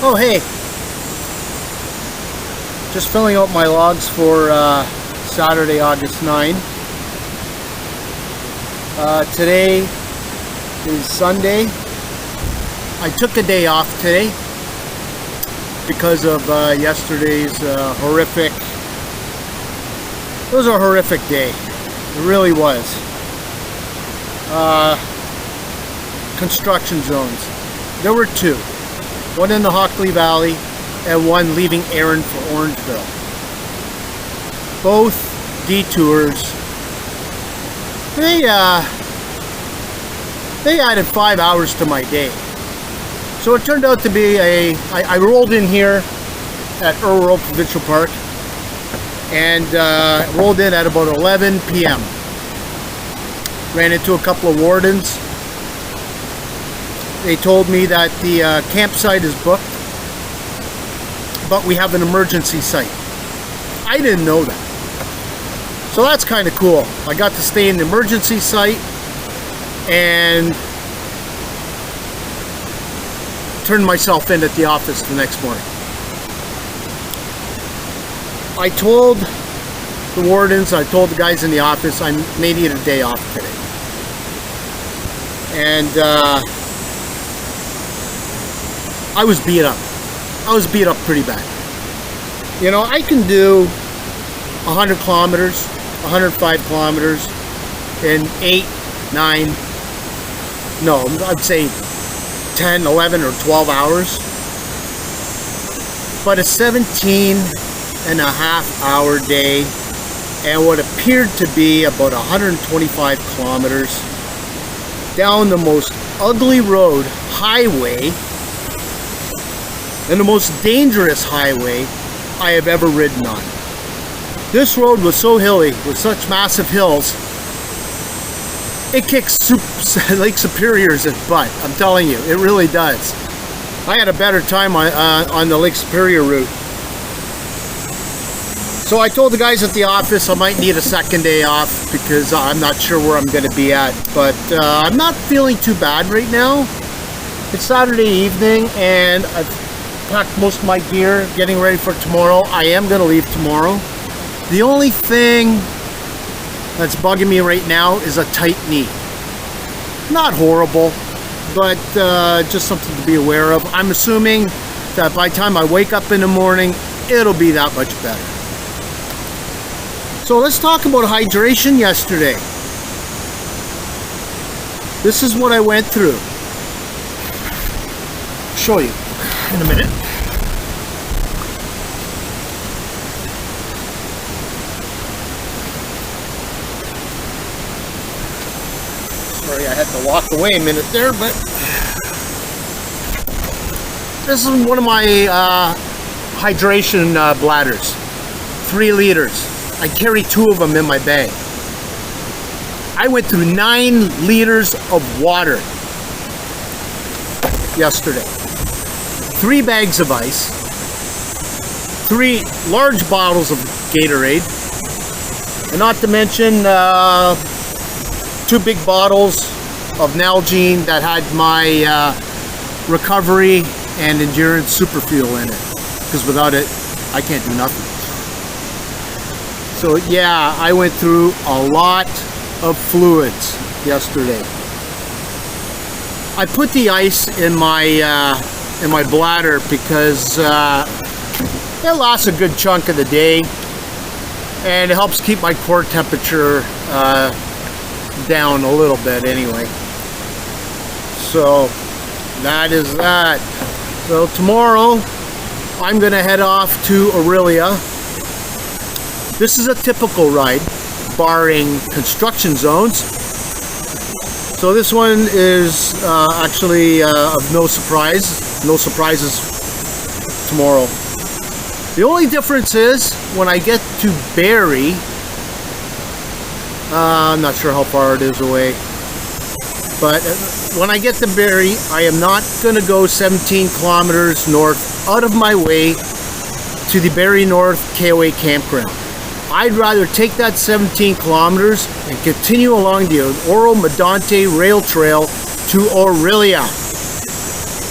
Oh, hey. Just filling out my logs for Saturday, August 9. Today is Sunday. I took a day off today because of yesterday's horrific. It was a horrific day. It really was. Construction zones. There were two. One in the Hockley Valley and one leaving Erin for Orangeville. Both detours. They added 5 hours to my day. So it turned out to be I rolled in here at Earl Provincial Park and rolled in at about 11 p.m. Ran into a couple of wardens. They told me that the campsite is booked, but we have an emergency site. I didn't know that. So that's kind of cool. I got to stay in the emergency site and turned myself in at the office the next morning. I told the wardens, I told the guys in the office I may need a day off today. And I was beat up. I was beat up pretty bad. You know, I can do 100 kilometers, 105 kilometers in 8, 9, no, I'd say 10, 11, or 12 hours. But a 17 and a half hour day and what appeared to be about 125 kilometers down the most ugly road, highway, and the most dangerous highway I have ever ridden on. This road was so hilly with such massive hills, it kicks Lake Superior's butt. I'm telling you, it really does. I had a better time on the Lake Superior route. So I told the guys at the office I might need a second day off because I'm not sure where I'm going to be at. But I'm not feeling too bad right now. It's Saturday evening and I've packed most of my gear, getting ready for tomorrow. I am going to leave tomorrow. The only thing that's bugging me right now is a tight knee. Not horrible, but just something to be aware of. I'm assuming that by the time I wake up in the morning, it'll be that much better. So let's talk about hydration yesterday. This is what I went through. I'll show you in a minute. Sorry, I had to walk away a minute there, but this is one of my hydration bladders. 3 liters. I carry 2 of them in my bag. I went through 9 liters of water yesterday. 3 bags of ice, 3 large bottles of Gatorade, and not to mention 2 big bottles of Nalgene that had my recovery and endurance super fuel in it, because without it I can't do nothing. So yeah, I went through a lot of fluids yesterday. I put the ice in my bladder because it lasts a good chunk of the day and it helps keep my core temperature down a little bit anyway. So that is that. So tomorrow I'm gonna head off to Orillia. This is a typical ride, barring construction zones. So this one is actually of no surprises tomorrow. The only difference is when I get to Barrie, I'm not sure how far it is away, but when I get to Barrie, I am not going to go 17 kilometers north out of my way to the Barrie North KOA campground. I'd rather take that 17 kilometers and continue along the Oro Medonte rail trail to Orillia.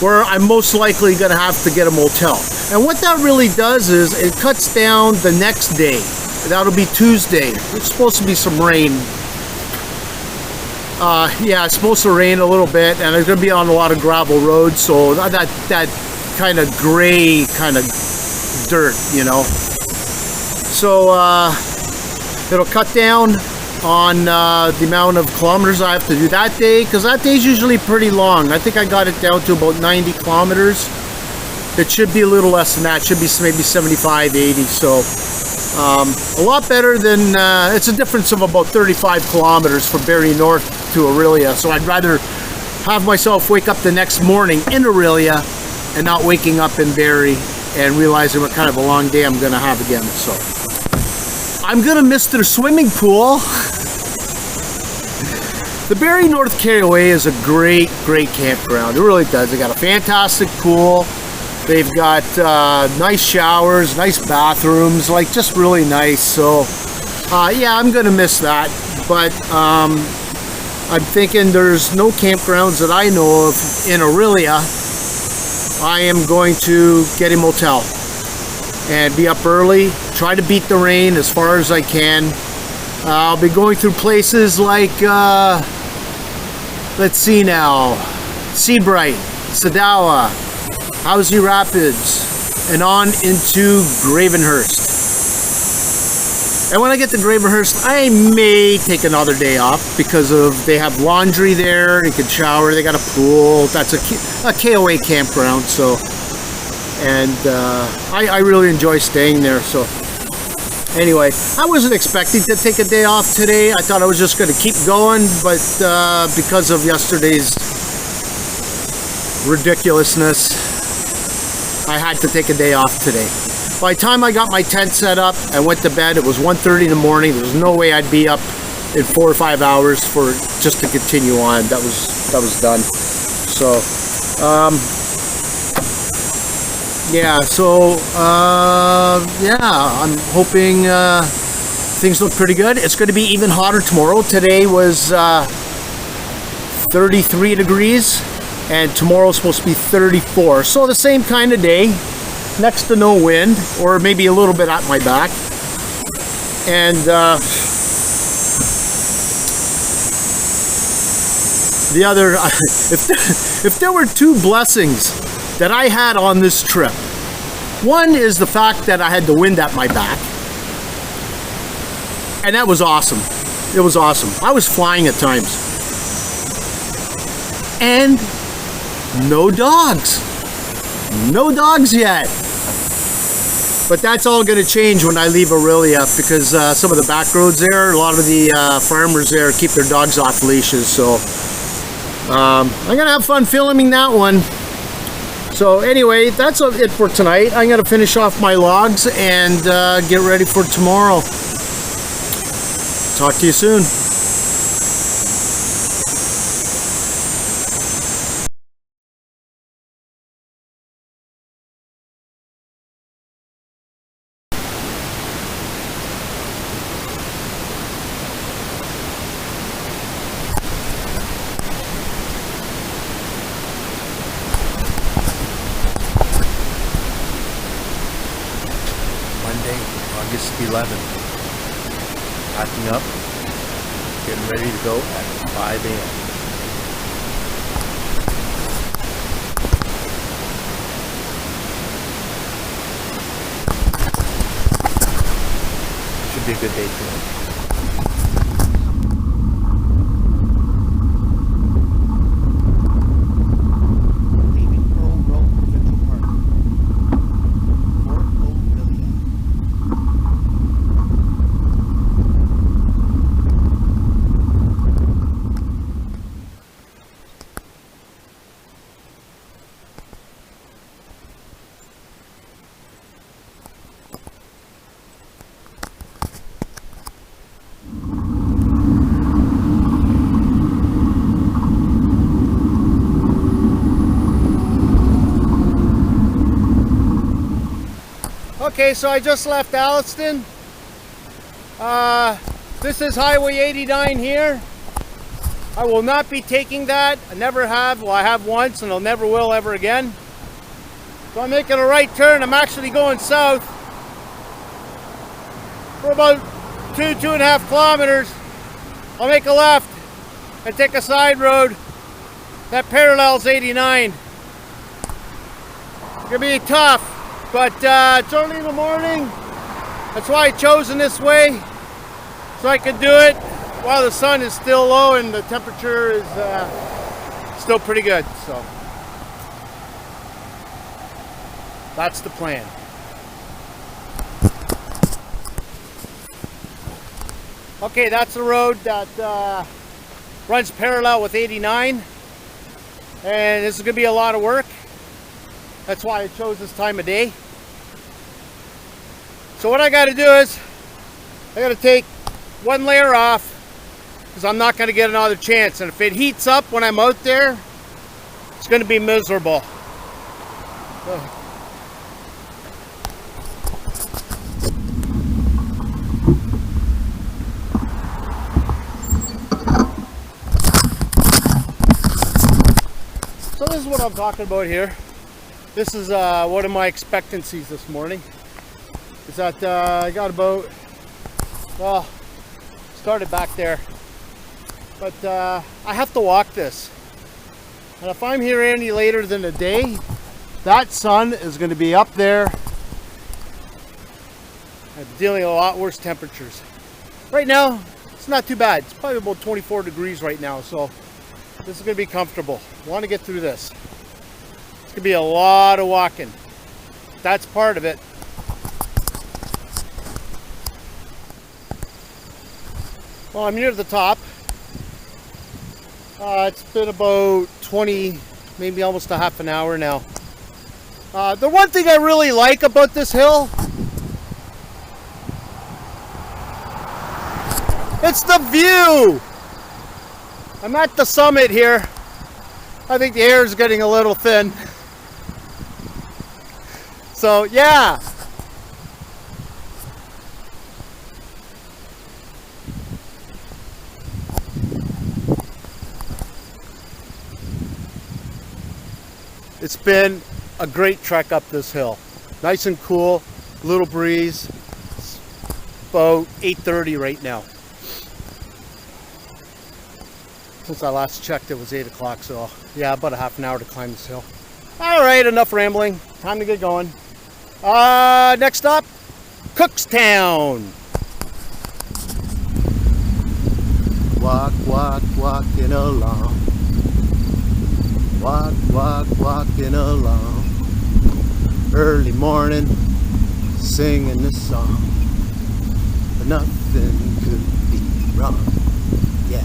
where I'm most likely going to have to get a motel. And what that really does is it cuts down the next day. That'll be Tuesday. It's supposed to be some rain. Yeah, it's supposed to rain a little bit, and it's going to be on a lot of gravel roads, so that kind of gray kind of dirt, you know. So it'll cut down on the amount of kilometers I have to do that day, because that day's usually pretty long. I think I got it down to about 90 kilometers. It should be a little less than that. It should be maybe 75, 80. So a lot better than, it's a difference of about 35 kilometers from Barrie North to Orillia. So I'd rather have myself wake up the next morning in Orillia and not waking up in Barrie and realizing what kind of a long day I'm going to have again. So I'm going to miss their swimming pool. The Barrie North Carriageway is a great campground. It really does. They got a fantastic pool. They've got nice showers, nice bathrooms, like just really nice. So yeah, I'm gonna miss that. But I'm thinking there's no campgrounds that I know of in Orillia. I am going to get a motel and be up early, try to beat the rain as far as I can. I'll be going through places like, let's see now, Seabright, Sadawa, Howsey Rapids, and on into Gravenhurst. And when I get to Gravenhurst, I may take another day off because they have laundry there, you can shower, they got a pool, that's a KOA campground, so, and I really enjoy staying there. So anyway, I wasn't expecting to take a day off today. I thought I was just going to keep going, but because of yesterday's ridiculousness, I had to take a day off today. By the time I got my tent set up and went to bed, it was 1:30 in the morning. There was no way I'd be up in 4 or 5 hours for just to continue on. That was done. So yeah, so yeah, I'm hoping things look pretty good. It's going to be even hotter tomorrow. Today was 33 degrees, and tomorrow's supposed to be 34. So the same kind of day, next to no wind, or maybe a little bit at my back. And the other, if there were two blessings that I had on this trip, one is the fact that I had the wind at my back, and that was awesome. It was awesome. I was flying at times. And no dogs. No dogs yet. But that's all going to change when I leave Orillia, because some of the back roads there, a lot of the farmers there keep their dogs off leashes. So I'm going to have fun filming that one. So anyway, that's it for tonight. I'm going to finish off my logs and get ready for tomorrow. Talk to you soon. Monday, August 11th. Packing up, getting ready to go at 5 a.m. Should be a good day today. Okay, so I just left Alliston. This is Highway 89 here. I will not be taking that. I never have. Well, I have once and I never will ever again. So I'm making a right turn. I'm actually going south for about 2.5 kilometers. I'll make a left and take a side road that parallels 89. It's gonna be tough, but it's early in the morning. That's why I chosen this way, so I can do it while the sun is still low and the temperature is still pretty good. So that's the plan. Okay, that's the road that runs parallel with 89, and this is going to be a lot of work. That's why I chose this time of day. So what I got to do is I got to take one layer off because I'm not going to get another chance, and if it heats up when I'm out there, it's going to be miserable. So this is what I'm talking about here. This is one of my expectancies this morning. Is that I got about, well, started back there, but I have to walk this. And if I'm here any later than a day, that sun is going to be up there and dealing with a lot worse temperatures. Right now, it's not too bad. It's probably about 24 degrees right now, so this is going to be comfortable. I want to get through this. It's going to be a lot of walking. That's part of it. Well, I'm near the top. It's been about 20, maybe almost a half an hour now. The one thing I really like about this hill, it's the view. I'm at the summit here. I think the air is getting a little thin. So yeah. It's been a great trek up this hill. Nice and cool, little breeze. It's about 8:30 right now. Since I last checked, it was 8 o'clock, so yeah, about a half an hour to climb this hill. All right, enough rambling. Time to get going. Next up, Cookstown. Walking along. Walking along. Early morning, singing this song. But nothing could be wrong. Yeah.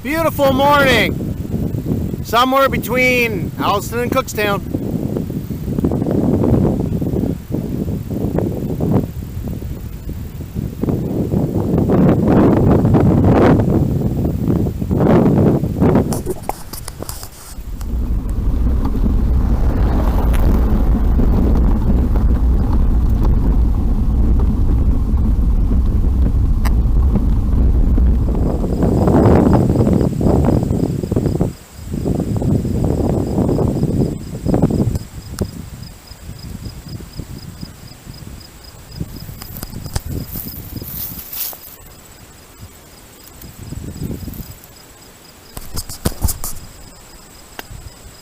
Beautiful morning, somewhere between Alliston and Cookstown.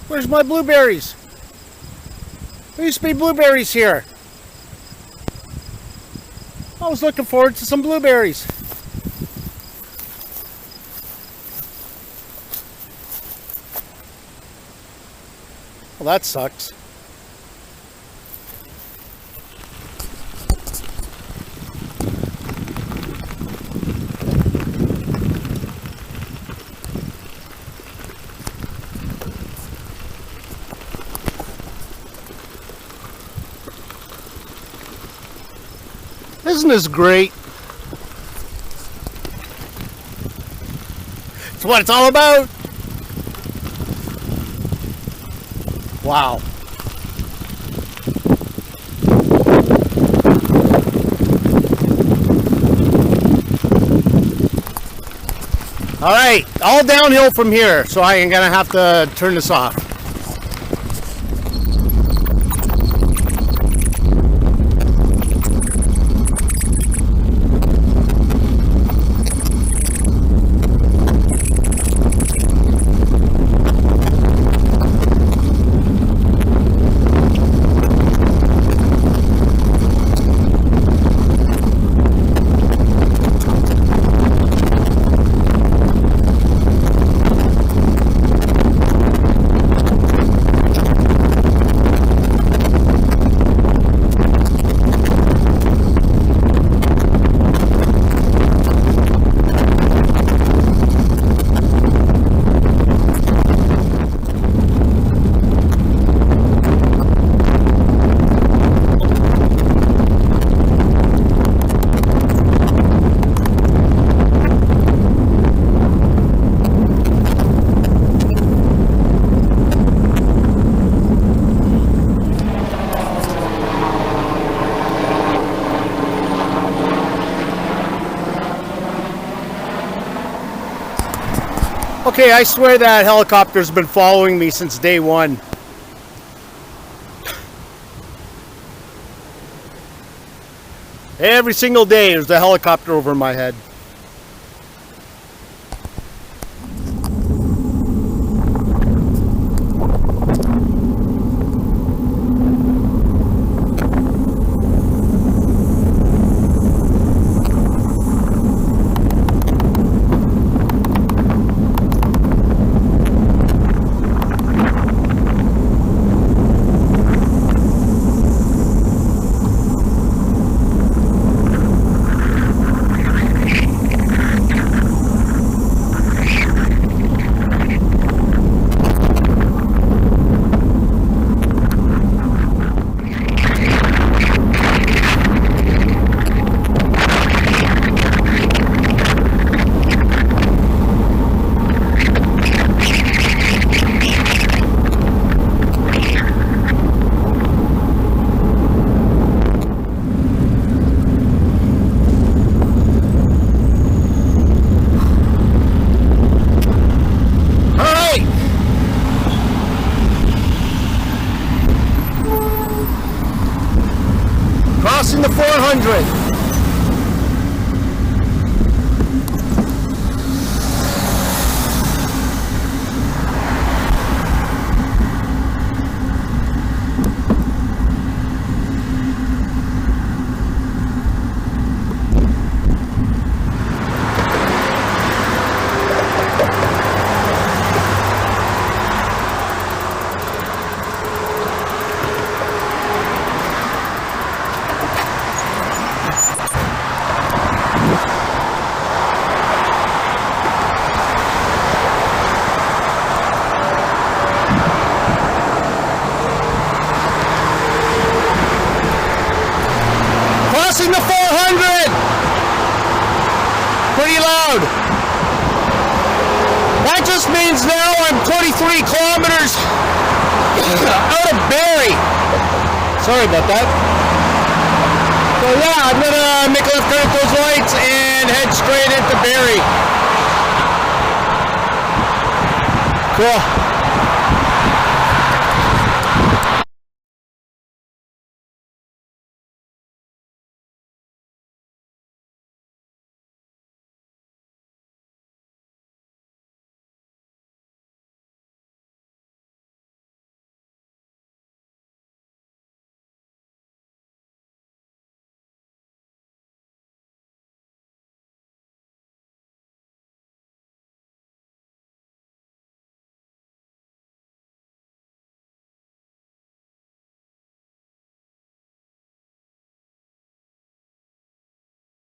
Where's my blueberries? There used to be blueberries here. I was looking forward to some blueberries. Well, that sucks. Isn't this great? It's what it's all about. Wow. All right, all downhill from here, so I am gonna have to turn this off. Okay, I swear that helicopter's been following me since day one. Every single day there's a helicopter over my head. Crossing the 400. Crossing the 400! Pretty loud. That just means now I'm 23 kilometers out of Barrie. Sorry about that. So yeah, I'm gonna make a left turn at those lights and head straight into Barrie. Cool.